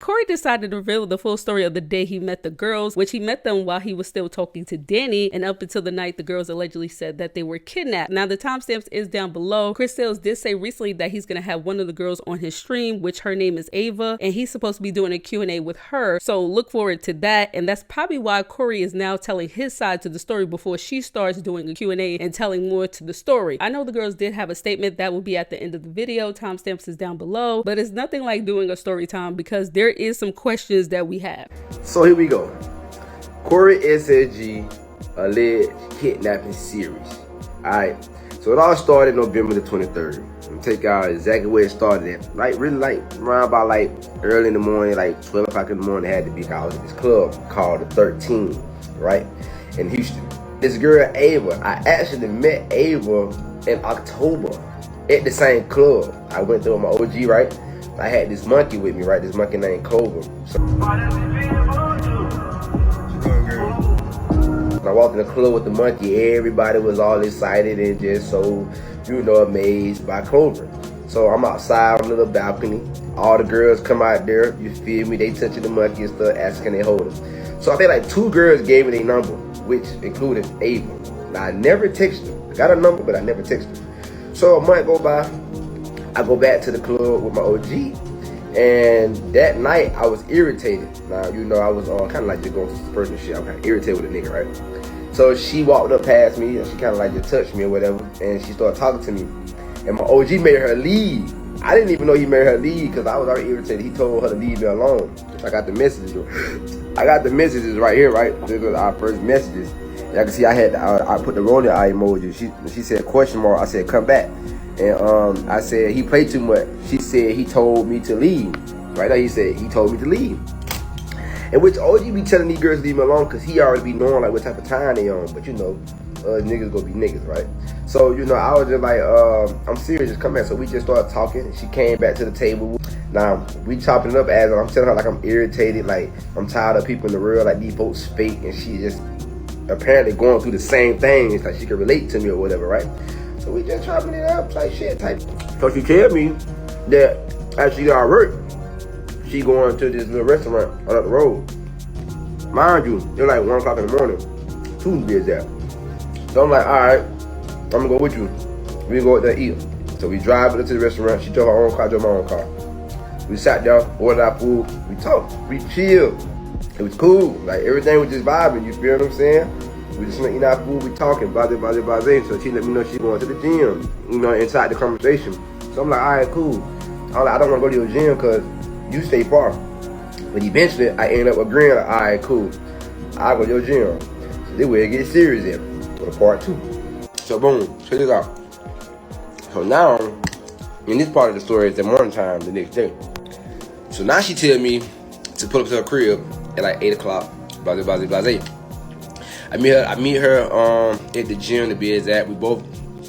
Corey decided to reveal the full story of the day he met the girls, which he met them while he was still talking to Danny, and up until the night the girls allegedly said that they were kidnapped. Now the timestamps is down below. Chris Sails did say recently that he's gonna have one of the girls on his stream, which her name is Ava, and he's supposed to be doing a Q&A with her, so look forward to that. And that's probably why Corey is now telling his side to the story before she starts doing a Q&A and telling more to the story. I know the girls did have a statement that will be at the end of the video. Timestamps is down below, but it's nothing like doing a story time because there is some questions that we have. So here we go. Corey SSG alleged kidnapping series. Alright, so it all started November the 23rd. I'm gonna take y'all exactly where it started at. Like really like around about like early in the morning, like 12 o'clock in the morning it had to be. I was at this club called the 13, right? In Houston. This girl Ava, I actually met Ava in October at the same club. I went there with my OG, right? I had this monkey with me, right? This monkey named Clover. So I walked in the club with the monkey. Everybody was all excited and just so, you know, amazed by Clover. So I'm outside on the little balcony. All the girls come out there, you feel me? They touching the monkey and stuff, asking they hold him. So I think like 2 girls gave me their number, which included Ava. Now I never texted her. I got her number, but I never texted her. So a month go by. I go back to the club with my OG, and that night I was irritated. Now, you know, I was kind of like just going through some personal shit. I'm kind of irritated with a nigga, right? So she walked up past me, and she kind of like just touched me or whatever, and she started talking to me. And my OG made her leave. I didn't even know he made her leave because I was already irritated. He told her to leave me alone. I got the messages. I got the messages right here, right? These are our first messages. Y'all can see I put the rolling eye emoji. She said question mark. I said come back. And I said he played too much. She said he told me to leave. Right now he said he told me to leave. And which OG be telling these girls to leave me alone because he already be knowing like what type of time they on. But you know, niggas gonna be niggas, right? So you know, I was just like, I'm serious, just come back. So we just started talking and she came back to the table. Now we chopping it up as I'm telling her like I'm irritated, like I'm tired of people in the world, like these folks fake, and she just apparently going through the same thing. It's like she can relate to me or whatever, right? So we just chopping it up, like shit type. So she tell me that after she got work, she going to this little restaurant on up the road. Mind you, it's like 1 o'clock in the morning. Tuesday is that. So I'm like, all right, I'm gonna go with you. We can go out there eat. So we drive to the restaurant. She drove her own car, I drove my own car. We sat down, ordered our food. We talked, we chilled. It was cool. Like everything was just vibing. You feel what I'm saying? We just eating our food, we talking, blah. So she let me know she going to the gym, you know, inside the conversation. So I'm like, all right, cool. I'm like, I don't want to go to your gym because you stay far. But eventually, I end up agreeing, like, all right, cool. I'll go to your gym. So this way it gets serious then, for the part 2. So boom, check this out. So now, in this part of the story, it's the morning time the next day. So now she tell me to pull up to her crib at like 8 o'clock, blah. I meet her at the gym to be exact. We both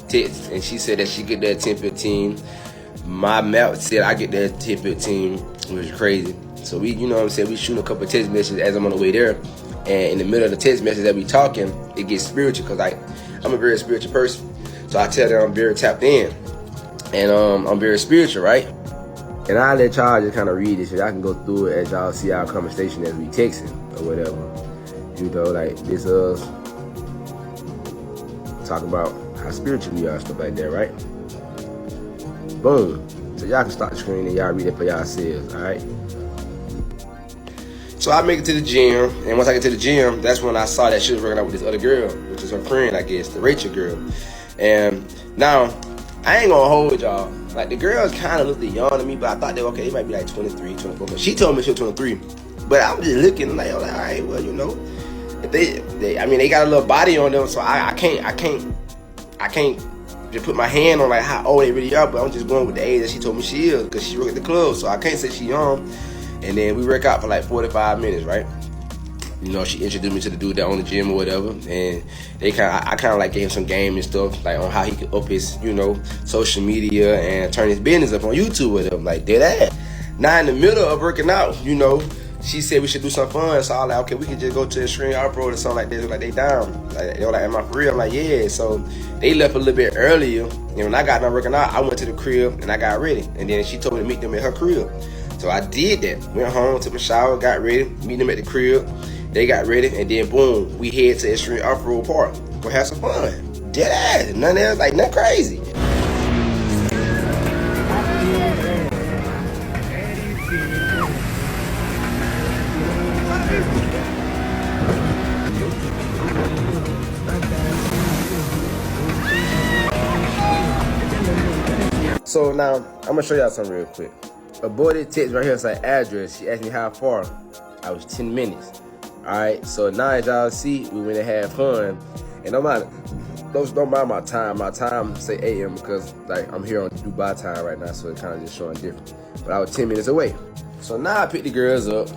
text, and she said that she get there at 10:15. My map said I get there at 10:15, which is crazy. So we, you know what I'm saying, we shooting a couple of text messages as I'm on the way there. And in the middle of the text message that we talking, it gets spiritual because I'm a very spiritual person. So I tell her I'm very tapped in, and I'm very spiritual, right? And I let y'all just kind of read this, so y'all can go through it as y'all see our conversation as we texting or whatever. You know, like this talk about how spiritual we are, stuff like that, right? Boom. So y'all can start the screen and y'all read it for yourselves, alright? So I make it to the gym, and once I get to the gym, that's when I saw that she was working out with this other girl, which is her friend, I guess, the Rachel girl. And now, I ain't gonna hold y'all. Like, the girls kind of looked young to me, but I thought they were okay, they might be like 23, 24. But she told me she was 23. But I was just looking like, all right, well, you know, they got a little body on them, so I can't just put my hand on like how old they really are, but I'm just going with the age that she told me she is, because she work at the club, so I can't say she young. And then we work out for like 45 minutes, right? You know, she introduced me to the dude that owned the gym or whatever, and I kind of like gave him some game and stuff, like on how he could up his, you know, social media and turn his business up on YouTube with him, like dead ass. Now in the middle of working out, you know, she said we should do something fun, so I was like, okay, we can just go to Exp0 or something like that. Like they down, like they were like, am I for real? I'm like, yeah. So they left a little bit earlier, and when I got done working out, I went to the crib and I got ready, and then she told me to meet them at her crib. So I did that. Went home, took my shower, got ready, meet them at the crib. They got ready, and then boom, we head to Extreme Off-Road Park. Go have some fun. Dead ass. Nothing else, like nothing crazy. So now, I'm gonna show y'all something real quick. A boy that text right here is like address. She asked me how far. I was 10 minutes. Alright, so now as y'all see, we went and had fun. And don't mind my time. My time say AM because like I'm here on Dubai time right now, so it kind of just showing different. But I was 10 minutes away. So now I pick the girls up.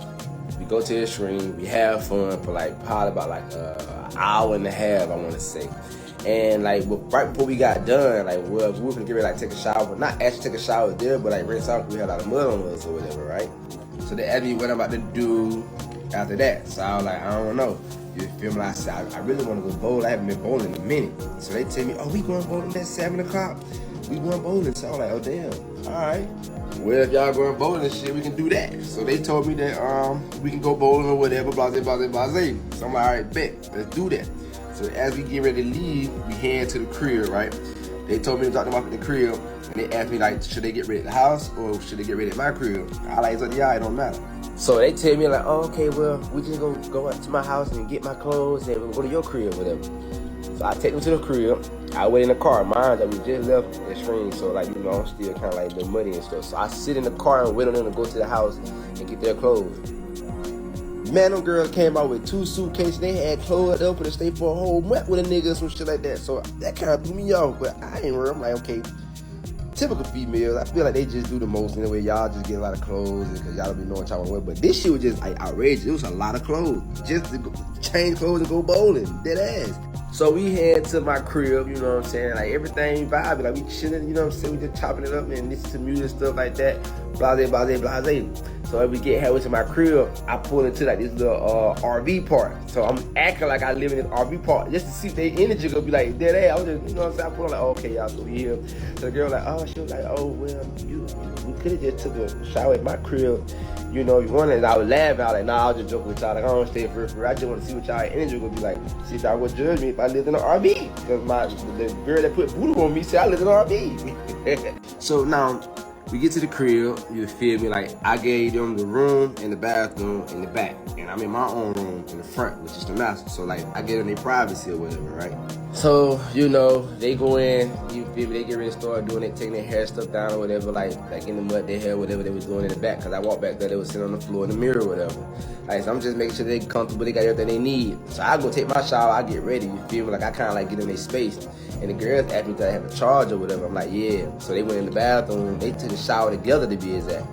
We go to the Extreme. We have fun for like probably about like an hour and a half, I want to say. And like right before we got done, like we were gonna get ready like take a shower, but not actually take a shower there, but like rinse out. We had a lot of mud on us or whatever, right? So they asked me what I'm about to do after that. So I was like, I don't know. You feel me? I said, I really want to go bowling. I haven't been bowling in a minute. So they tell me, oh, we going bowling at 7 o'clock. We going bowling. So I was like, oh damn. All right. Well, if y'all going bowling and shit, we can do that. So they told me that we can go bowling or whatever, blase, blase, blase. So I'm like, all right, bet. Let's do that. So as we get ready to leave, we head to the crib, right? They told me to drop them off at the crib, and they asked me like, should they get ready at the house or should they get ready at my crib? I like, so yeah, it don't matter. So they tell me like, oh, okay, well, we just go up to my house and get my clothes and we'll go to your crib or whatever. So I take them to the crib. I wait in the car. Mind that we just left the Extreme, so like, you know, I'm still kind of like a bit muddy and stuff. So I sit in the car and wait on them to go to the house and get their clothes. Man, them girls came out with 2 suitcases. They had clothes up and stay for a whole month with a nigga or some shit like that. So that kind of threw me off, but I ain't worried. I'm like, okay, typical females. I feel like they just do the most anyway. Y'all just get a lot of clothes because y'all don't be knowing what y'all want to wear. But this shit was just like outrageous. It was a lot of clothes just to change clothes and go bowling. Dead ass. So we head to my crib, you know what I'm saying? Like everything vibing, like we chilling, you know what I'm saying? We just chopping it up and listen to music and stuff like that. Blase, blase, blase. So as we get halfway to my crib, I pull into like this little RV park. So I'm acting like I live in this RV park just to see if their energy gonna be like dead ass. I was just, you know what I'm saying? I pull on like, oh, okay, y'all, so we here. So the girl like, oh, she was like, oh, well, we could have just took a shower at my crib. You know, you wanted, and I was laughing. I was like, nah, I was just joking with y'all. Like, I don't stay for real. I just want to see what y'all energy gonna be like. See if y'all would judge me if I lived in an RV. Because the girl that put voodoo on me said I lived in an RV. So now, we get to the crib, you feel me? Like, I gave them the room and the bathroom in the back. And I'm in my own room in the front, which is the master. So, like, I gave them their privacy or whatever, right? So, you know, they go in, you feel me? They get ready to start doing it, taking their hair stuff down or whatever, like in the mud, their hair, whatever they was doing in the back. Because I walked back there, they was sitting on the floor in the mirror or whatever. Like, so I'm just making sure they comfortable, they got everything they need. So I go take my shower, I get ready, you feel me? Like, I kind of like get in their space. And the girls asked me if I have a charge or whatever. I'm like, yeah. So they went in the bathroom. They took a shower together to be exact.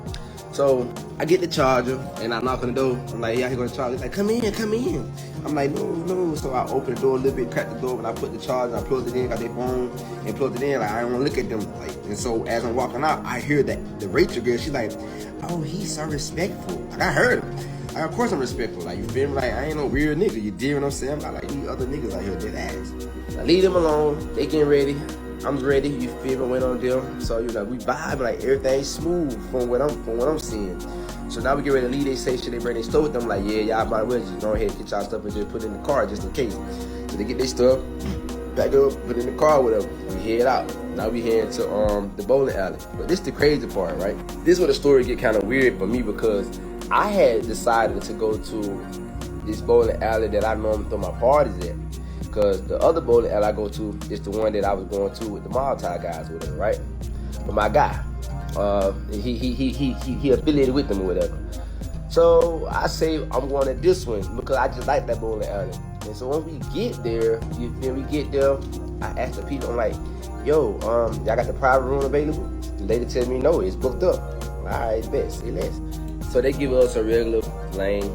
So I get the charger and I knock on the door. I'm like, yeah, here go the charger. He's like, come in, come in. I'm like, no. So I open the door a little bit, crack the door, and I put the charger, I plugged it in, got their phone, and plugged it in. Like, I don't want to look at them. Like, and so as I'm walking out, I hear that the Rachel girl, she's like, oh, he's so respectful. Like, I heard him. Like, of course I'm respectful. Like, you feel me? Like, I ain't no weird nigga. You dig what I'm saying? I'm not like these other niggas out here dead ass. I leave them alone. They getting ready. I'm ready. You feel me? Went on them. So, you know, we vibe like everything's smooth from what I'm seeing. So now we get ready to leave. They say shit. They bring their stuff with them. Like, yeah, y'all might well just go ahead and get y'all stuff and just put it in the car just in case. So they get their stuff, pack it up, put it in the car, whatever. We head out. Now we heading to the bowling alley. But this is the crazy part, right? This is where the story get kind of weird for me because I had decided to go to this bowling alley that I normally throw my parties at. Because the other bowling alley I go to is the one that I was going to with the Malta guys or whatever, right? But my guy, he affiliated with them or whatever. So I say I'm going to this one because I just like that bowling alley. And so when we get there, you feel me? Get there, I ask the people, I'm like, yo, y'all got the private room available? The lady tell me no, it's booked up. All right, bet, say less. So they give us a regular lane.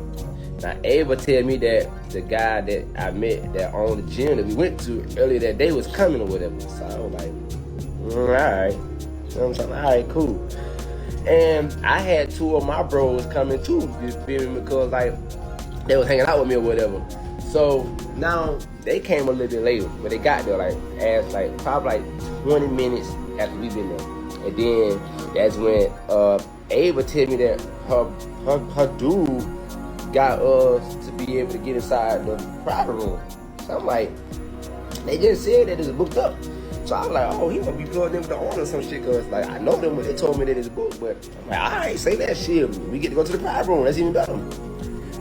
Now Ava tell me that the guy that I met that owned the gym that we went to earlier that day was coming or whatever. So I was like, all right. You know what I'm saying? All right, cool. And I had 2 of my bros coming too, you feel me? Because like they was hanging out with me or whatever. So now they came a little bit later, but they got there probably 20 minutes after we been there. And then that's when Ava tell me that her dude got us to be able to get inside the private room. So I'm like, they just said that it's booked up. So I was like, oh, he must be plugged in with the owner or some shit, cause like I know them when they told me that it's booked, but I'm like, all right, say that shit. We get to go to the private room. That's even better.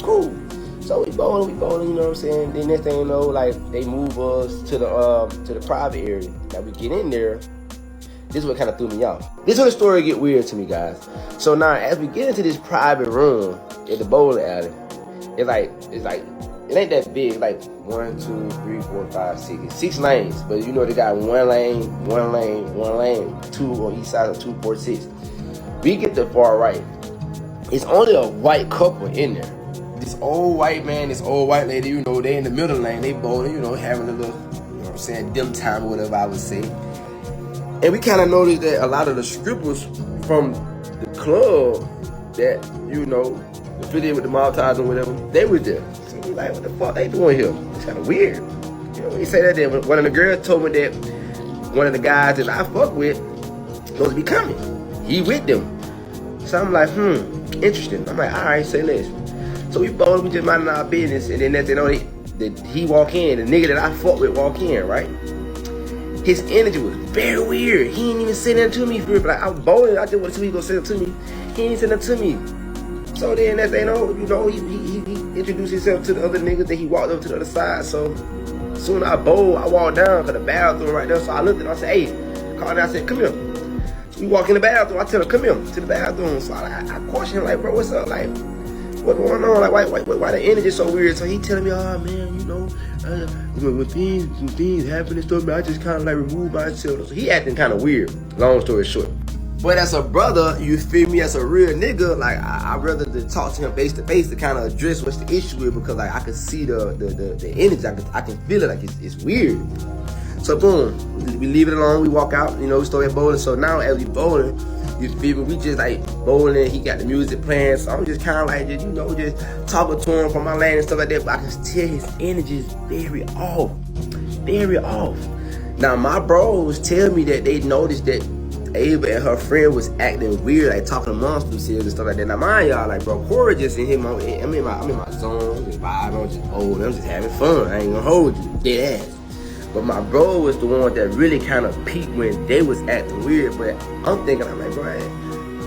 Cool. So we bowling, you know what I'm saying? Then next thing you know, like they move us to the private area. Now we get in there. This is what kind of threw me off. This is where the story get weird to me, guys. So now as we get into this private room at the bowling alley, it's like it ain't that big. Like 1, 2, 3, 4, 5, 6. It's 6 lanes, but you know they got one lane, 2 on each side of 2, 4, 6. We get the far right. It's only a white couple in there. This old white man, this old white lady, you know, they in the middle lane, they bowling, you know, having a little, you know what I'm saying, dim time or whatever I would say. And we kind of noticed that a lot of the strippers from the club that, you know, affiliated with the mob ties and whatever, they was there. So we like, what the fuck they doing here? It's kind of weird. You know, we say that there. One of the girls told me that one of the guys that I fuck with supposed to be coming. He with them. So I'm like, interesting. I'm like, all right, say less. So we both, we just minding our business, and then next thing you know, he walk in, the nigga that I fuck with walk in, right? His energy was very weird. He ain't even say nothing to me for real. Like, I was bowling, I just wanted to see he gonna say something to me. He ain't say nothing to me. So then next thing you know, he introduced himself to the other niggas, then he walked up to the other side. So soon I bowled, I walked down to the bathroom right there. So I looked at him, I said, hey, called down, I said, come here. So we walk in the bathroom, I tell him, come here to the bathroom. So I question him, like, bro, what's up? Like, what's going on? Like, why the energy so weird? So he telling me, oh man, you know, when things happen and stuff, man, I just kind of like remove myself. So he acting kind of weird. Long story short. But as a brother, you feel me? As a real nigga, like I'd rather to talk to him face to face to kind of address what's the issue with, because like I can see the energy, I can feel it, like it's weird. So boom, we leave it alone. We walk out. You know, we started bowling. So now as we bowling, you feel me? We just like bowling. He got the music playing, so I'm just kind of like, just talking to him from my lane and stuff like that. But I can tell his energy is very off, very off. Now my bros tell me that they noticed that Ava and her friend was acting weird, like talking amongst themselves and stuff like that. Now mind y'all, like bro, Corey just in here. I'm in my zone, just vibing, I'm just old, I'm just having fun. I ain't gonna hold you, dead ass. But my bro was the one that really kind of peaked when they was acting weird. But I'm thinking, I'm like, bro,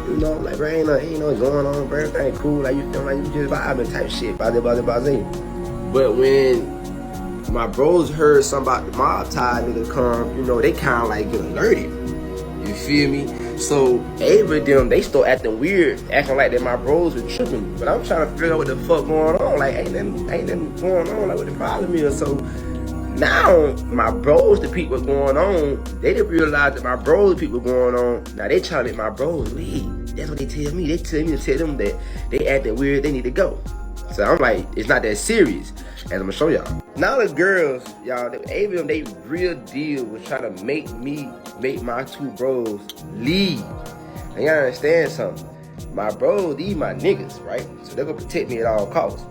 you know, like, bro, ain't no going on, bro. Everything cool. Like, you feel like you just vibing type shit. But when my bros heard something about the mob tie nigga come, you know, they kind of like get alerted. You feel me? So Ava them, they start acting weird, acting like that my bros were tripping. But I'm trying to figure out what the fuck going on. Like, ain't nothing going on. Like, what the problem is? So now my bros, the people what's going on, they didn't realize that my bros, the people going on. Now they trying to let my bros leave. That's what they tell me. They tell me to tell them that they acting weird, they need to go. So I'm like, it's not that serious. And I'm gonna show y'all. Now the girls, y'all, they real deal was trying to make my two bros leave. And you gotta understand something. My bros, these my niggas, right? So they're gonna protect me at all costs.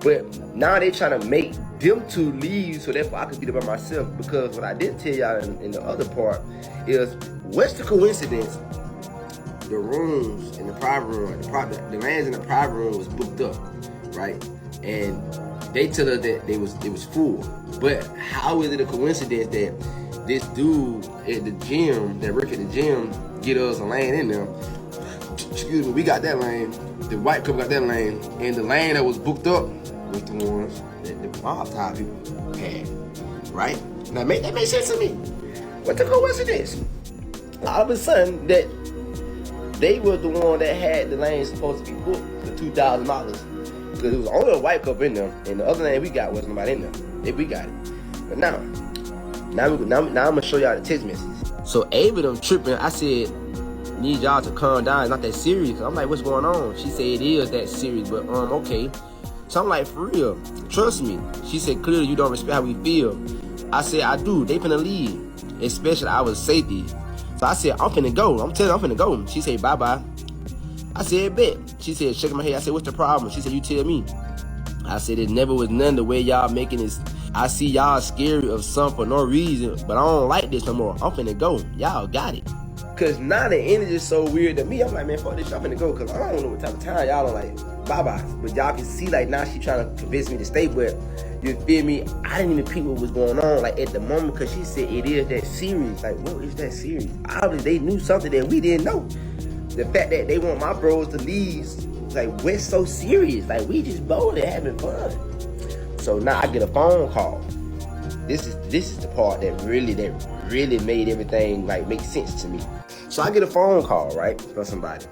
But now they trying to make them two leave so therefore I could be there by myself. Because what I did tell y'all in the other part is, what's the coincidence? The rooms in the private room, the lanes in the private room was booked up, right? And they tell us that it was full. But how is it a coincidence that this dude at the gym, that work at the gym, get us a lane in there? Excuse me, we got that lane. The white couple got that lane, and the lane that was booked up was the ones that the mob tie people had, right? Now that makes sense to me. What the coincidence? All of a sudden, that they were the one that had the lane supposed to be booked for $2,000, because it was only a white couple in there, and the other lane we got wasn't nobody in there. If we got it, but now I'm gonna show y'all the text messages. So Ava them tripping. I said, need y'all to calm down. It's not that serious. I'm like, what's going on? She said it is that serious, but okay. So I'm like, for real, trust me. She said, clearly you don't respect how we feel. I said, I do. They finna leave, especially our safety. So I said, I'm finna go. I'm telling you, I'm finna go. She said, bye-bye. I said, bet. She said, shaking my head. I said, what's the problem? She said, you tell me. I said, it never was none the way y'all making this. I see y'all scary of something for no reason, but I don't like this no more. I'm finna go. Y'all got it. Cause now the energy is so weird to me. I'm like, man, fuck this shit, I'm finna go. Cause I don't know what type of time y'all are like, bye-bye. But y'all can see like now she trying to convince me to stay, but you feel me? I didn't even peep what was going on like at the moment, cause she said it is that serious. Like, what is that serious? Obviously they knew something that we didn't know. The fact that they want my bros to leave, like, what's so serious? Like, we just bowling, having fun. So now I get a phone call. This is the part that really made everything like make sense to me. So I get a phone call, right, from somebody,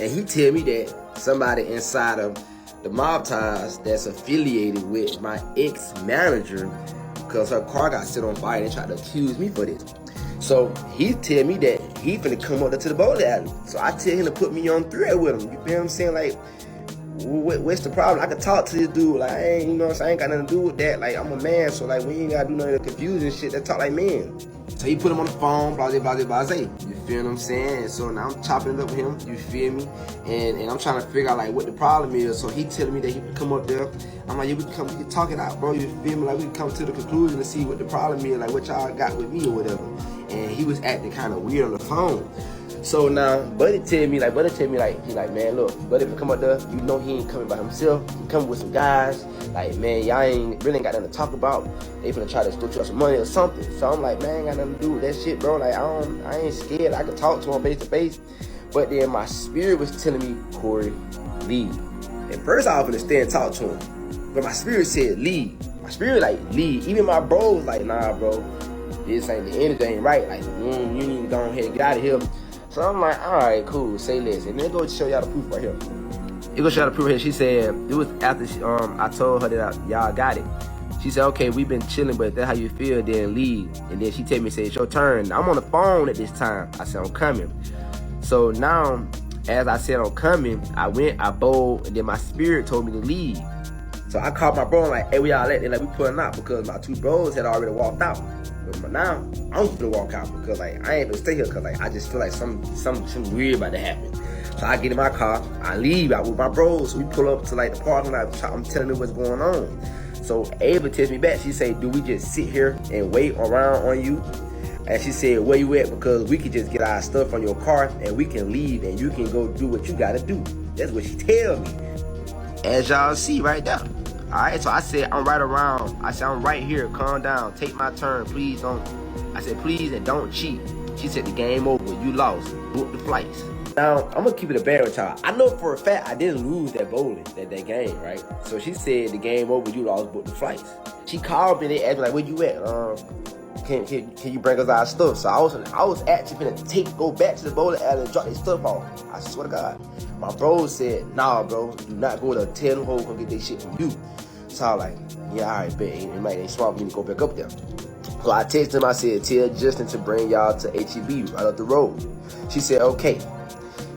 and he tell me that somebody inside of the mob ties that's affiliated with my ex-manager, because her car got set on fire and they tried to accuse me for this. So he tell me that he finna come up to the bowling alley. So I tell him to put me on thread with him. You feel what I'm saying? Like, what's the problem? I can talk to this dude. Like, I ain't, you know what I'm saying? I ain't got nothing to do with that. Like, I'm a man, so like, we ain't gotta do none of the confusing shit. That talk like men. So he put him on the phone, blah, blah, blah, blah, blah. You feel what I'm saying? And so now I'm chopping it up with him. You feel me? And I'm trying to figure out like what the problem is. So he telling me that he can come up there. I'm like, yeah, we can talk it out, bro. You feel me? Like, we can come to the conclusion to see what the problem is, like what y'all got with me or whatever. And he was acting kind of weird on the phone. So now, Buddy tell me, he like, man, look, Buddy, if you come up there, you know he ain't coming by himself. He coming with some guys. Like, man, y'all ain't really ain't got nothing to talk about. They finna try to extort you some money or something. So I'm like, man, I ain't got nothing to do with that shit, bro. Like, I ain't scared. I can talk to him face to face. But then my spirit was telling me, Corey, leave. At first I was finna stay and talk to him. But my spirit said, leave. My spirit like, leave. Even my bro was like, nah, bro. This ain't the energy ain't right. Like, you need to go ahead and get out of here. So I'm like, all right, cool, say less. And then go show y'all the proof right here. It go show y'all the proof right here. She said, it was after I told her that y'all got it. She said, okay, we've been chilling, but if that's how you feel, then leave. And then she tell me, say, it's your turn. I'm on the phone at this time. I said, I'm coming. So now, as I said, I'm coming, I went, I bowled, and then my spirit told me to leave. So I called my bro and like, hey, we all at? They're like, we pulling out because my two bros had already walked out. But now, I'm gonna walk out because like, I ain't gonna stay here because like, I just feel like something weird about to happen. So I get in my car, I leave out with my bros. So we pull up to like the parking lot. I'm telling them what's going on. So Ava texts me back. She say, do we just sit here and wait around on you? And she said, where you at? Because we can just get our stuff on your car and we can leave and you can go do what you gotta do. That's what she tell me. As y'all see right there. Alright, so I said, I'm right around. I said, I'm right here. Calm down. Take my turn. Please don't. I said, please and don't cheat. She said, the game over. You lost. Book the flights. Now, I'm going to keep it a bear with y'all. I know for a fact I didn't lose that bowling, that game, right? So she said, the game over. You lost. Book the flights. She called me. They asked me, like, where you at? Can you bring us our stuff? So I was actually finna go back to the bowling alley and drop their stuff off. I swear to God. My bro said, nah, bro, do not go to 10 holes and get their shit from you. So I was like, yeah, all right, bet. It might ain't smart for me to go back up there. So I texted him, I said, tell Justin to bring y'all to HEB right up the road. She said, okay,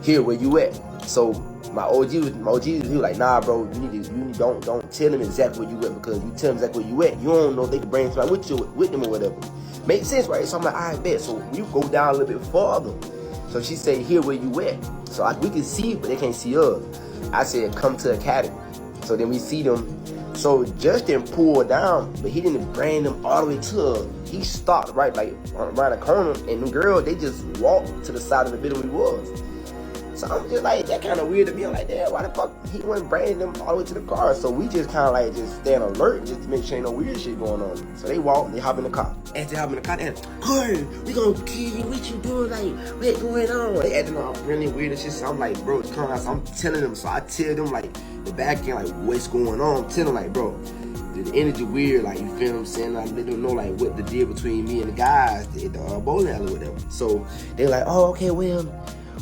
here, where you at? So my OG, he was like, nah, bro, don't tell him exactly where you at, because you tell him exactly where you at, you don't know if they can bring somebody with them or whatever. Makes sense, right? So I'm like, all right, bet. So you go down a little bit farther. So she said, here, where you at? So we can see, but they can't see us. I said, come to Academy. So then we see them. So Justin pulled down, but he didn't bring them all the way to us. He stopped right around the corner, and the girls, they just walked to the side of the building we was. So I'm just like, that kind of weird to me. I'm like, damn, why the fuck he wasn't bringing them all the way to the car? So we just kind of like just staying alert just to make sure ain't no weird shit going on. So they walk, they hop in the car. As they hop in the car, they're like, Corey, we gonna kill you. What you doing? Like, what's going on? They acting all really weird and shit. So I'm like, bro, come on. So I'm telling them. So I tell them like the back end, like what's going on. I'm telling them like, bro, the energy weird. Like, you feel what I'm saying? Like, they don't know like what the deal between me and the guys at the bowling alley or whatever. So they're like, oh, okay, well,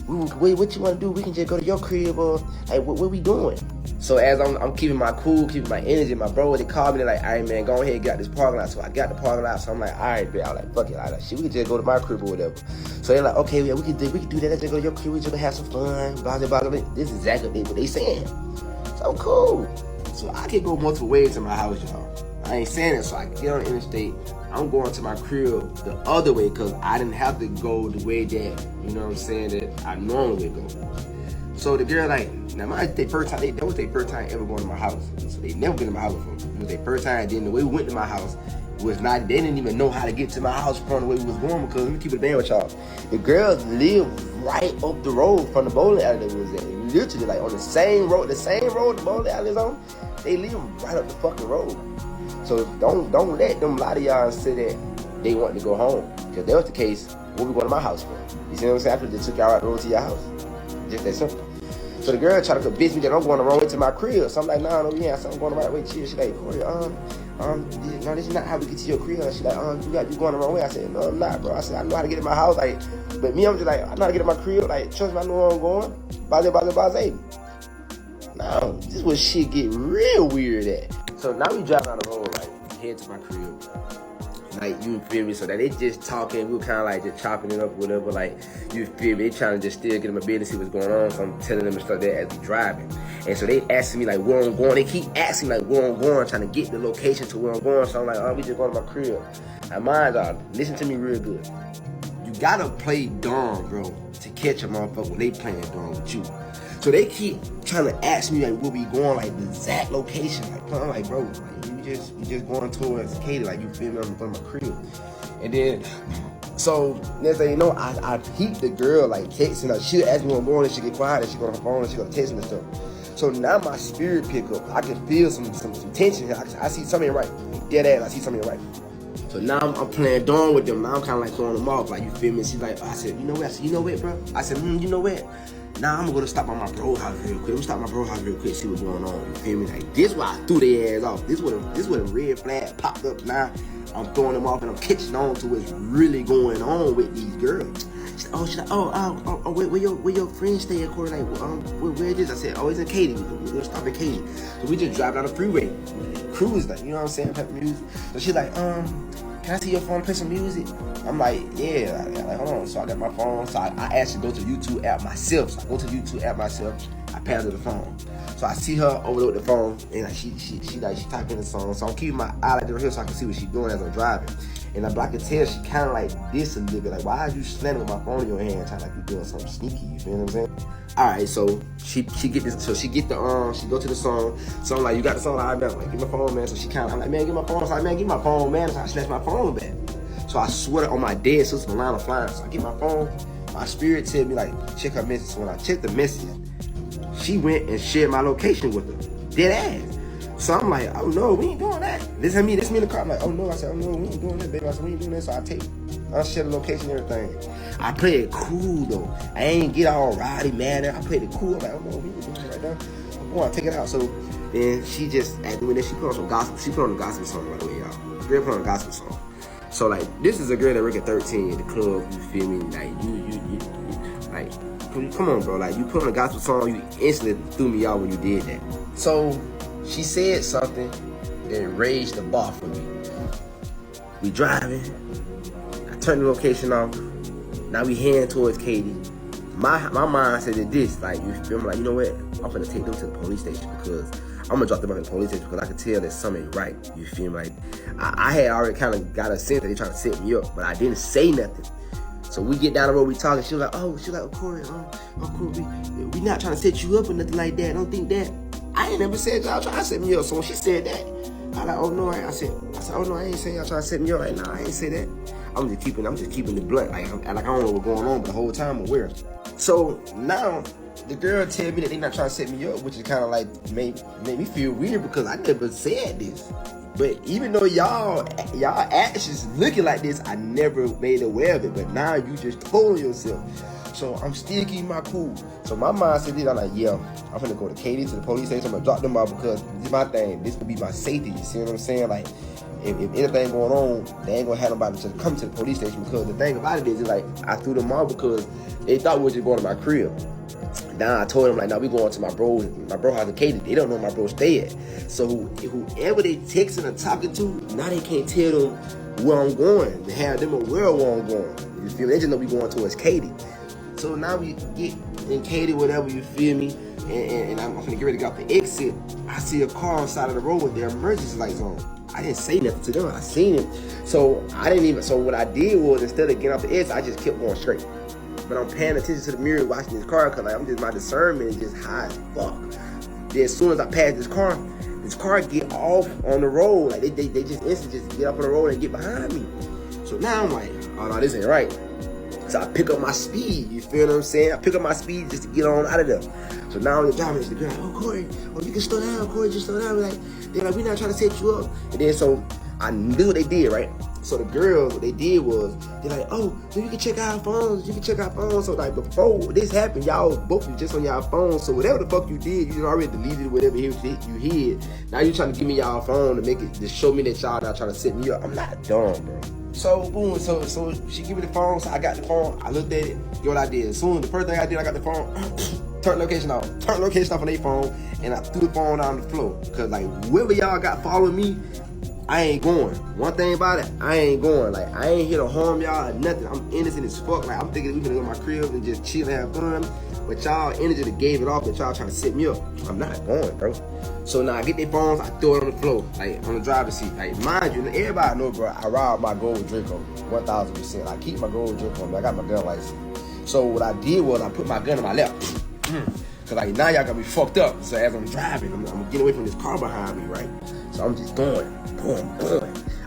what you want to do? We can just go to your crib or like what we doing? So as I'm keeping my cool, keeping my energy, my bro, they called me, they're like, all right, man, go ahead and get this parking lot. So I got the parking lot. So I'm like, all right, man. I'm like, fuck it. I'm like, shit, we can just go to my crib or whatever. So they're like, okay, yeah, we can do that. Let's just go to your crib. We just have some fun. Blah, blah, blah, blah. This is exactly what they saying. So cool. So I can go multiple ways to my house, y'all. I ain't saying it, so I get on the interstate. I'm going to my crib the other way because I didn't have to go the way that, you know what I'm saying, that I normally go. So the girl like, now that was their first time ever going to my house. So they never been to my house before. It was their first time. Then the way we went to my house was not, they didn't even know how to get to my house from the way we was going, because let me keep it a band with y'all. The girls live right up the road from the bowling alley that we was at. Literally, like on the same road the bowling alley is on, they live right up the fucking road. So don't let them lie to y'all and say that they want to go home. Because if that was the case, what we going to my house for? You see what I'm saying? After they took y'all out the road to your house. Just that simple. So the girl tried to convince me that I'm going the wrong way to my crib. So I'm like, nah, no, yeah. So I'm going the right way. Chill. She like, Corey, no, this is not how we get to your crib. She like, you going the wrong way. I said, no, I'm not, bro. I said, I know how to get in my house. Like, but me, I'm just like, I know how to get in my crib. Like, trust me, I know where I'm going. Baze. Now, this is where shit get real weird at. So now we drive down the road, like, head to my crib. Like, you feel me? So that they just talking, we were kind of like just chopping it up or whatever. Like, you feel me? They trying to just still get in my business, see what's going on. So I'm telling them and stuff there as we driving. And so they asking me like where I'm going. They keep asking like where I'm going, trying to get the location to where I'm going. So I'm like, oh, we just going to my crib. Now mind y'all, listen to me real good. You gotta play dumb, bro, to catch a motherfucker when they playing dumb with you. So they keep trying to ask me like where we going, like the exact location. Like I'm like, bro, like, you just going towards Katie, like you feel me? I'm going to my crib. And then so next thing you know, I peep the girl like texting her. She'll ask me where I'm going and she get quiet and she go on her phone and she go text me and stuff. So now my spirit pick up. I can feel some tension. I see something right. Dead ass, I see something right. So now I'm playing dumb with them. Now I'm kind of like throwing them off. Like, you feel me? She's like, I said, you know what? I said, you know what, bro? I said, you know what? Now I'm gonna stop by my bro house real quick. I'm gonna stop by my bro house real quick, see what's going on. You feel me? Like, this why I threw their ass off. This where the red flag popped up. Now I'm throwing them off and I'm catching on to what's really going on with these girls. She's like, where your friends stay at, Corey? Like, where it is? I said, oh, it's in Katy. We'll stop at Katy. So we just drive down the freeway, cruise, like, you know what I'm saying, type of music. So she's like, can I see your phone, play some music? I'm like, yeah, like, hold on. So I got my phone. So I actually go to YouTube app myself. So I go to YouTube app myself. I pass her the phone. So I see her over with the phone, and like she typing the song. So I'm keeping my eye like here so I can see what she's doing as I'm driving. And I can tell she kind of like this a little bit. Like, why are you slamming with my phone in your hand, trying like you doing something sneaky? You feel what I'm saying? All right, so she get this. So she get the she go to the song. So I'm like, you got the song? I'm like, give my phone, man. So she kind of, I'm like, man, give my phone. So I'm like, man, give my phone, man. So I snatch my phone back. So I swear on my dead sister, the line of flying. So I get my phone. My spirit tell me like, check her message. So when I check the message, she went and shared my location with her. Dead ass. So I'm like, oh no, we ain't doing that. This me in the car. I'm like, oh no. I said, oh no, we ain't doing that, baby. I said, we ain't doing that. So I share the location and everything. I play it cool though. I ain't get all rowdy, mad. I played it cool. I'm like, oh no, we ain't doing it right now. I'm going to take it out. So then she just, at the minute, she put on some gospel. She put on a gospel song right away, y'all. The girl put on a gospel song. So like, this is a girl that work at 13 at the club. You feel me? Like you like, come on, bro. Like, you put on a gospel song, you instantly threw me out when you did that. So she said something that raised the bar for me. We driving. I turned the location off. Now we heading towards Katy. My mind said that this, like, you feel me? Like, you know what? I'm gonna take them to the police station because I'm gonna drop them off at the police station because I can tell that something ain't right. You feel me? Like, I had already kind of got a sense that they trying to set me up, but I didn't say nothing. So we get down the road, we talking. She was like, oh, Corey, we not trying to set you up or nothing like that. I don't think that. I ain't never said y'all trying to set me up. So when she said that, I like, oh no, I said, oh no, I ain't saying y'all trying to set me up. Like, nah, I ain't say that. I'm just keeping the blunt. Like, I don't know what's going on, but the whole time I'm aware. So now the girl tell me that they not trying to set me up, which is kind of like made me feel weird because I never said this. But even though y'all actions looking like this, I never made aware of it. But now you just told yourself. So I'm still keeping my cool. So my mind said this, I'm like, yeah, I'm gonna go to Katy, to the police station. I'm gonna drop them off because this is my thing. This could be my safety. You see what I'm saying? Like, if anything going on, they ain't gonna have nobody to come to the police station because the thing about it is like, I threw them off because they thought we were just going to my crib. Now I told them like, now we going to my bro house in Katy. They don't know my bro stay at. So whoever they texting or talking to, now they can't tell them where I'm going. They have them aware of where I'm going. You feel me? They just know we going towards Katy. So now we get in Katy, whatever, you feel me? And I'm gonna get ready to go off the exit. I see a car on the side of the road with their emergency lights on. I didn't say nothing to them. I seen it. So what I did was, instead of getting off the exit, I just kept going straight. But I'm paying attention to the mirror watching this car because like, my discernment is just high as fuck. Then as soon as I passed this car, this car get off on the road. Like they just instantly just get up on the road and get behind me. So now I'm like, oh no, this ain't right. So I pick up my speed, you feel what I'm saying? I pick up my speed just to get on out of there. So now I'm driving, the girl, oh Corey, oh you can slow down, Corey, just slow down. They're like, we're not trying to set you up. And then so I knew what they did, right? So the girls, what they did was, they're like, oh, you can check our phones, you can check our phones. So like before this happened, y'all both was just on y'all phones. So whatever the fuck you did, you already deleted whatever you hid. Now you trying to give me y'all phone to make it, to show me that y'all not trying to set me up. I'm not dumb, bro. So boom, so she give me the phone, so I got the phone, I looked at it, you know what I did? As soon as the first thing I did, I got the phone, turn location off on their phone, and I threw the phone on the floor. Cause like whoever y'all got following me, I ain't going. One thing about it, I ain't going. Like I ain't here to harm y'all or nothing. I'm innocent as fuck. Like I'm thinking we gonna go to my crib and just chill and have fun. But y'all energy that gave it off and y'all trying to set me up. I'm not going, bro. So now I get their phones, I throw it on the floor, like on the driver's seat. Like mind you, everybody know, bro, I ride my gold drink on 1,000%. I keep my gold drink on me. I got my gun license. So what I did was I put my gun in my lap. Cause like now y'all got me fucked up. So as I'm driving, I'm getting away from this car behind me, right? So I'm just going.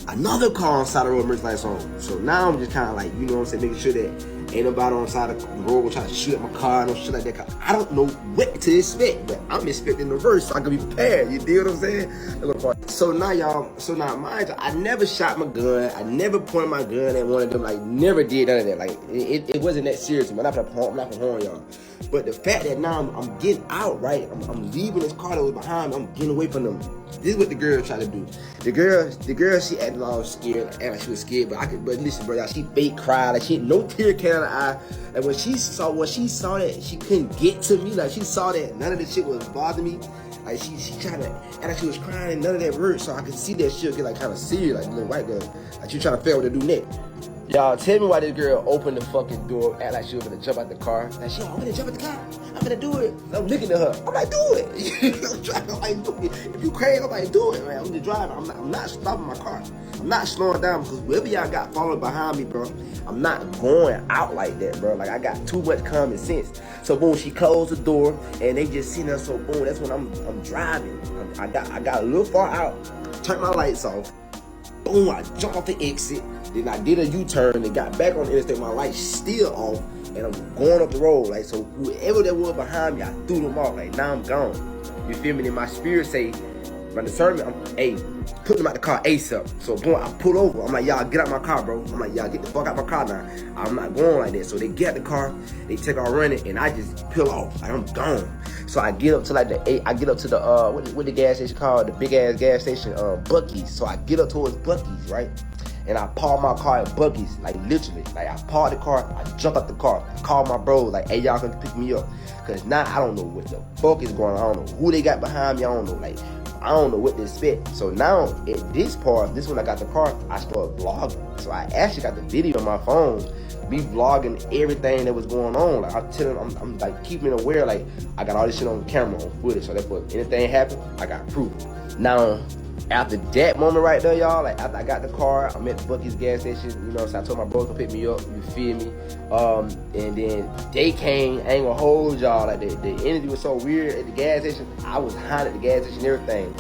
Another car on the side of the road, emergency lights on. So now I'm just kind of like, you know what I'm saying, making sure that ain't nobody on the side of the road gonna try to shoot at my car, no shit like that. I don't know what to expect, but I'm expecting the worst, so I can be prepared. You deal what I'm saying? So now y'all, mind you, I never shot my gun. I never pointed my gun at one of them. Like never did none of that. Like it wasn't that serious. I'm not gonna harm y'all. But the fact that now I'm getting out, right? I'm leaving this car that was behind me. I'm getting away from them. This is what the girl tried to do. The girl, she acted all scared, acting like she was scared. But listen, bro, she fake cried. Like she had no tear came out of her eye. Like when she saw that she couldn't get to me. Like she saw that none of this shit was bothering me. Like she tried to act like she was crying and none of that worked. So I could see that shit get like kind of serious, like the little white girl. Like she trying to figure out what to do next. Y'all, tell me why this girl opened the fucking door, act like she was gonna jump out the car. Like, I'm gonna jump out the car. I'm gonna do it. I'm looking at her. I'm like, do it. I'm driving. I'm like, do it. If you crazy, I'm like, do it, man. I'm just driving. I'm not stopping my car. I'm not slowing down because whoever y'all got following behind me, bro, I'm not going out like that, bro. Like, I got too much common sense. So, boom, she closed the door, and they just sitting there. So, boom, that's when I'm driving. I got a little far out, turned my lights off. Boom, I jumped off the exit. Then I did a U-turn and got back on the interstate. My lights still off, and I'm going up the road. Like, so whoever that was behind me, I threw them off. Like, now I'm gone. You feel me? Then my spirit say, my discernment, hey, put them out the car ASAP. So boom, I pull over. I'm like, y'all get out my car, bro. I'm like, y'all get the fuck out my car now. I'm not going like that. So they get out the car, they take off running, and I just peel off. Like, I'm gone. So I get up to like I get up to the what the gas station called, the big ass gas station, Buc-ee's. So I get up towards Buc-ee's, right? And I park my car at Buc-ee's, like literally. Like I park the car, I jump out the car, I call my bros, like, hey, y'all can pick me up. Cause now I don't know what the fuck is going on. I don't know who they got behind me. I don't know, like, I don't know what to expect. So now at this part, this when I got the car, I started vlogging. So I actually got the video on my phone, me vlogging everything that was going on. Like I'm telling, I'm like keeping it aware. Like I got all this shit on camera, on footage. So that if anything happened, I got proof. Now, after that moment right there, y'all, like after I got the car, I'm at the Buc-ee's gas station, you know, so I told my bro to pick me up, you feel me? And then they came, I ain't gonna hold y'all, like the energy was so weird at the gas station. I was hot at the gas station and everything.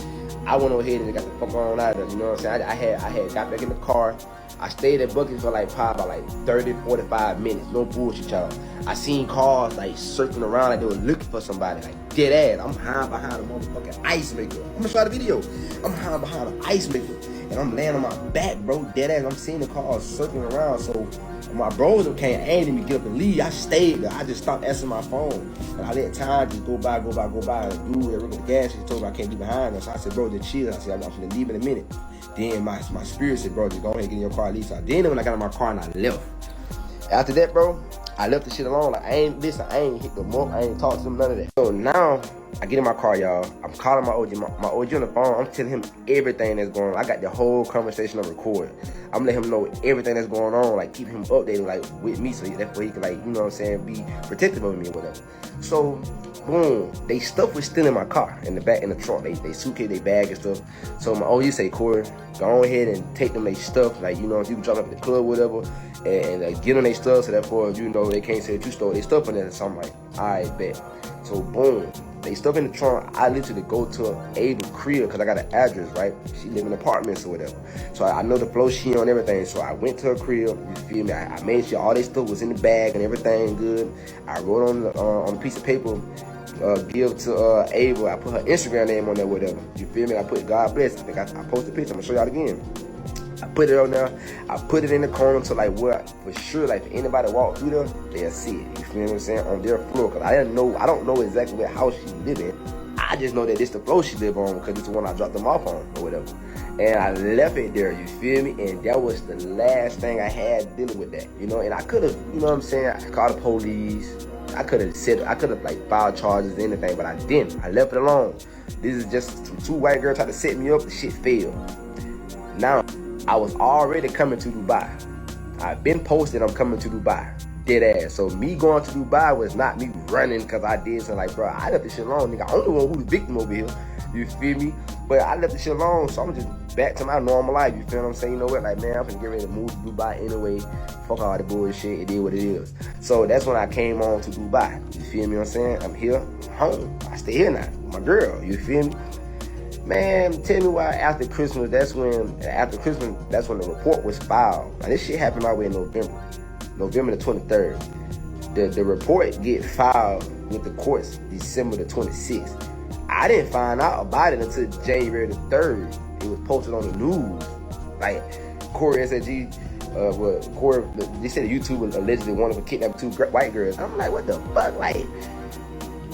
I went on ahead and got the fuck on out of there, you know what I'm saying? I had got back in the car. I stayed at Buc-ee's for like probably like 30, 45 minutes, no bullshit, y'all. I seen cars like circling around like they were looking for somebody, like dead ass. I'm hiding behind a motherfucking ice maker. I'm gonna show the video. I'm hiding behind an ice maker, and I'm laying on my back, bro, dead ass. I'm seeing the cars circling around, so my bros came aiming me to get up and leave. I stayed there. I just stopped answering my phone, and I let time just go by. And the dude that worked at the gas station told me I can't be behind us. So I said, bro, just chill. I said, I'm gonna leave in a minute. Then my spirit said, bro, just go ahead and get in your car at least. So then when I got in my car and I left. After that, bro, I left the shit alone. Like I ain't hit them up, I ain't talked to them, none of that. So now I get in my car, y'all. I'm calling my OG, my OG on the phone. I'm telling him everything that's going on. I got the whole conversation on record. I'm letting him know everything that's going on, like keep him updated, like with me, so that way he can, like, you know what I'm saying, be protective of me or whatever. So boom, they stuff was still in my car, in the back, in the trunk. They suitcase, they bag and stuff. So my OG say, Corey, go ahead and take them they stuff, like, you know, if you drop up at the club or whatever, and get them they stuff, so therefore, you know, they can't say that you stole their stuff in there. So I'm like, alright, bet. So boom, They stuff in the trunk. I literally go to Ava's crib because I got an address, right? She live in apartments or whatever. So I know the flow she on everything. So I went to her crib, you feel me? I made sure all this stuff was in the bag and everything good. I wrote on a piece of paper, give to Ava. I put her Instagram name on there, whatever. You feel me? I put God bless. I think I posted a picture. I'm gonna show y'all again. I put it on there. I put it in the corner to like where for sure, like if anybody walk through there, they'll see it. You feel what I'm saying? On their floor, cause I don't know exactly what house she live in. I just know that it's the floor she live on because it's the one I dropped them off on or whatever. And I left it there. You feel me? And that was the last thing I had dealing with that. You know, and I could have, you know what I'm saying? I called the police. I could have like filed charges or anything, but I didn't. I left it alone. This is just two white girls tried to set me up. The shit failed. Now, I was already coming to Dubai. I've been posted I'm coming to Dubai. Dead ass. So me going to Dubai was not me running because I did something like, bro, I left this shit alone, nigga. I'm the one who's the victim over here. You feel me? But I left this shit alone, so I'm just back to my normal life. You feel what I'm saying? You know what? Like, man, I'm finna get ready to move to Dubai anyway. Fuck all the bullshit. It is what it is. So that's when I came on to Dubai. You feel me what I'm saying? I'm here. I'm home. I stay here now. My girl. You feel me? Man, tell me why after Christmas, that's when the report was filed. Now, this shit happened all the way in November the 23rd. The report get filed with the courts December the 26th. I didn't find out about it until January the 3rd. It was posted on the news. Like, Corey SG, they said the YouTuber allegedly wanted to kidnap two white girls. I'm like, what the fuck? Like,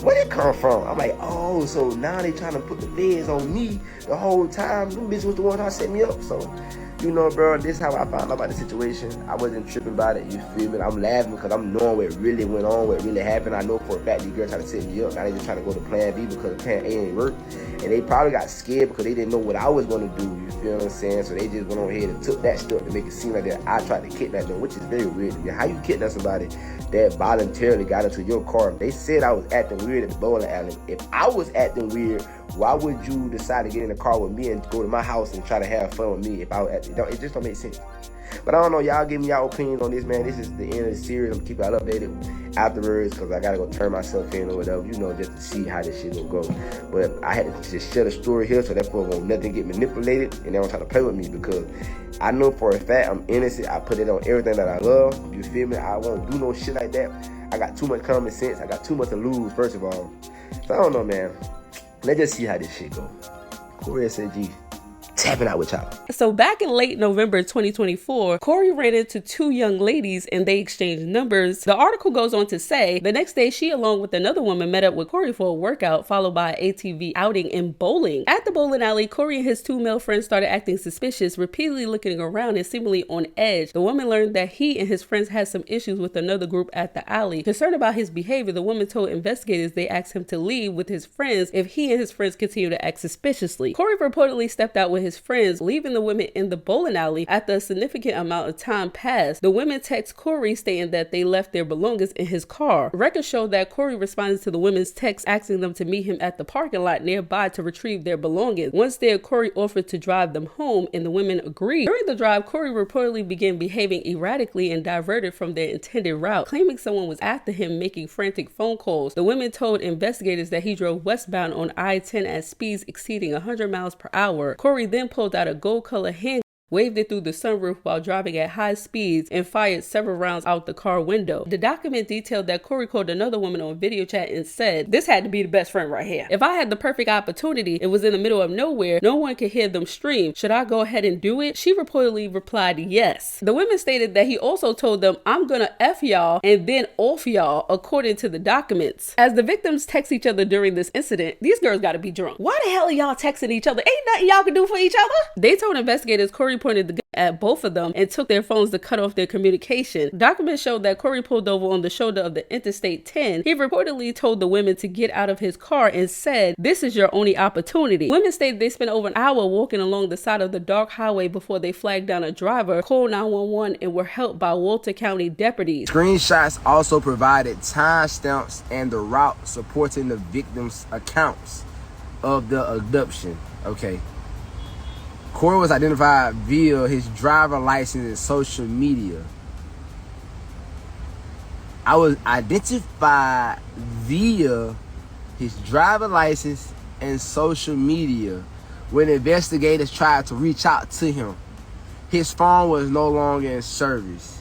where'd it come from? I'm like, oh, so now they trying to put the feds on me the whole time. Them bitches was the one that set me up. So, you know, bro, this is how I found out about the situation. I wasn't tripping about it, you feel me? I'm laughing because I'm knowing what really went on, what really happened. I know for a fact these girls tried to set me up. Now they just trying to go to plan B because plan A ain't work. And they probably got scared because they didn't know what I was going to do, you feel what I'm saying? So they just went on ahead and took that step to make it seem like that I tried to kidnap them, which is very weird to me. How you kidnap somebody that voluntarily got into your car? They said I was acting weird at the bowling alley. If I was acting weird, why would you decide to get in the car with me and go to my house and try to have fun with me if I was acting? It just don't make sense. But I don't know, y'all give me y'all opinions on this, man. This is the end of the series. I'm gonna keep y'all updated afterwards because I gotta go turn myself in or whatever, you know, just to see how this shit will go. But I had to just share the story here so that won't nothing get manipulated and they don't try to play with me because I know for a fact I'm innocent. I put it on everything that I love. You feel me? I won't do no shit like that. I got too much common sense. I got too much to lose, first of all. So I don't know, man. Let's just see how this shit go. Corey SG. Tapping out with y'all. So back in late November 2024, Corey ran into two young ladies and they exchanged numbers. The article goes on to say the next day she along with another woman met up with Corey for a workout followed by an ATV outing and bowling. At the bowling alley, Corey and his two male friends started acting suspicious, repeatedly looking around and seemingly on edge. The woman learned that he and his friends had some issues with another group at the alley. Concerned about his behavior, the woman told investigators they asked him to leave with his friends if he and his friends continued to act suspiciously. Corey reportedly stepped out with his friends, leaving the women in the bowling alley. After a significant amount of time passed, the women text Corey stating that they left their belongings in his car. Records show that Corey responded to the women's text asking them to meet him at the parking lot nearby to retrieve their belongings. Once there, Corey offered to drive them home and the women agreed. During the drive, Corey reportedly began behaving erratically and diverted from their intended route, claiming someone was after him making frantic phone calls. The women told investigators that he drove westbound on I-10 at speeds exceeding 100 miles per hour. Corey then pulled out a gold color handgun, waved it through the sunroof while driving at high speeds, and fired several rounds out the car window. The document detailed that Corey called another woman on video chat and said, "This had to be the best friend right here. If I had the perfect opportunity, it was in the middle of nowhere, no one could hear them scream. Should I go ahead and do it?" She reportedly replied yes. The women stated that he also told them, "I'm gonna F y'all and then off y'all," according to the documents. As the victims text each other during this incident, these girls gotta be drunk. Why the hell are y'all texting each other? Ain't nothing y'all can do for each other. They told investigators Corey pointed the gun at both of them and took their phones to cut off their communication. Documents showed that Corey pulled over on the shoulder of the Interstate 10. He reportedly told the women to get out of his car and said, "This is your only opportunity." Women stated they spent over an hour walking along the side of the dark highway before they flagged down a driver, called 911, and were helped by Walter County deputies. Screenshots also provided timestamps and the route supporting the victims' accounts of the abduction. Okay. Corey was identified via his driver license and social media. I was identified via his driver license, and social media when investigators tried to reach out to him. His phone was no longer in service.